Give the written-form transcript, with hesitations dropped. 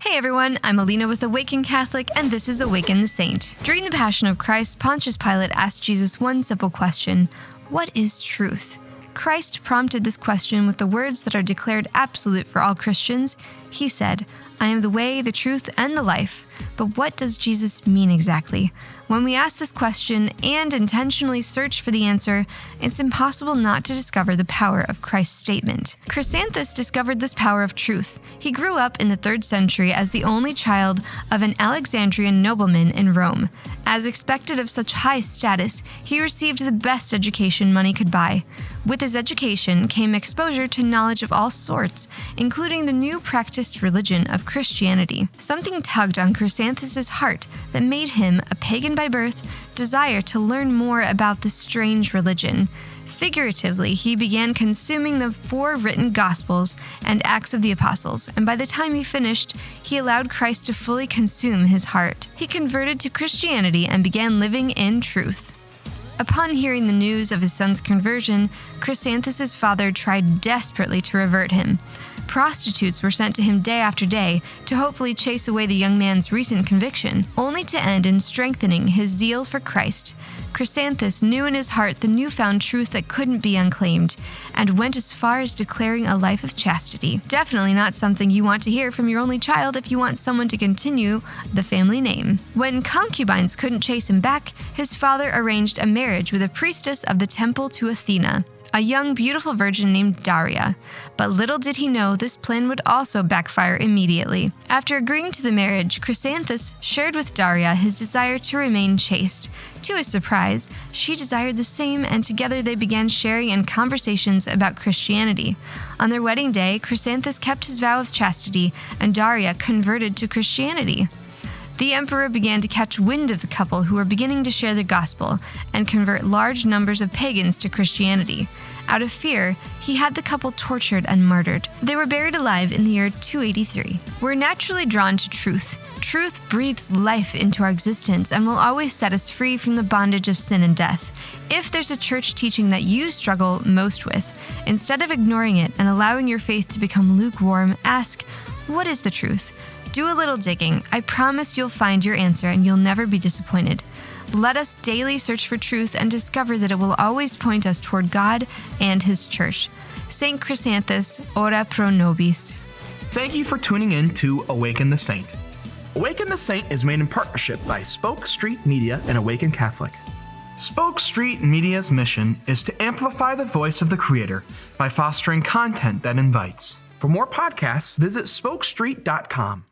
Hey everyone, I'm Alina with Awaken Catholic, and this is Awaken the Saint. During the Passion of Christ, Pontius Pilate asked Jesus one simple question: what is truth? Christ prompted this question with the words that are declared absolute for all Christians. He said, "I am the way, the truth, and the life." But what does Jesus mean exactly? When we ask this question and intentionally search for the answer, it's impossible not to discover the power of Christ's statement. Chrysanthus discovered this power of truth. He grew up in the 3rd century as the only child of an Alexandrian nobleman in Rome. As expected of such high status, he received the best education money could buy. With his education came exposure to knowledge of all sorts, including the new practiced religion of Christianity. Something tugged on Chrysanthus' heart that made him, a pagan by birth, desire to learn more about this strange religion. Figuratively, he began consuming the 4 written Gospels and Acts of the Apostles, and by the time he finished, he allowed Christ to fully consume his heart. He converted to Christianity and began living in truth. Upon hearing the news of his son's conversion, Chrysanthus' father tried desperately to revert him. Prostitutes were sent to him day after day to hopefully chase away the young man's recent conviction, only to end in strengthening his zeal for Christ. Chrysanthus knew in his heart the newfound truth that couldn't be unclaimed, and went as far as declaring a life of chastity. Definitely not something you want to hear from your only child if you want someone to continue the family name. When concubines couldn't chase him back, his father arranged a marriage with a priestess of the temple to Athena, a young, beautiful virgin named Daria. But little did he know this plan would also backfire immediately. After agreeing to the marriage, Chrysanthus shared with Daria his desire to remain chaste. To his surprise, she desired the same, and together they began sharing in conversations about Christianity. On their wedding day, Chrysanthus kept his vow of chastity, and Daria converted to Christianity. The emperor began to catch wind of the couple, who were beginning to share the gospel and convert large numbers of pagans to Christianity. Out of fear, he had the couple tortured and martyred. They were buried alive in the year 283. We're naturally drawn to truth. Truth breathes life into our existence and will always set us free from the bondage of sin and death. If there's a church teaching that you struggle most with, instead of ignoring it and allowing your faith to become lukewarm, ask, what is the truth? Do a little digging. I promise you'll find your answer and you'll never be disappointed. Let us daily search for truth and discover that it will always point us toward God and His Church. Saint Chrysanthus, ora pro nobis. Thank you for tuning in to Awaken the Saint. Awaken the Saint is made in partnership by Spoke Street Media and Awaken Catholic. Spoke Street Media's mission is to amplify the voice of the Creator by fostering content that invites. For more podcasts, visit spokestreet.com.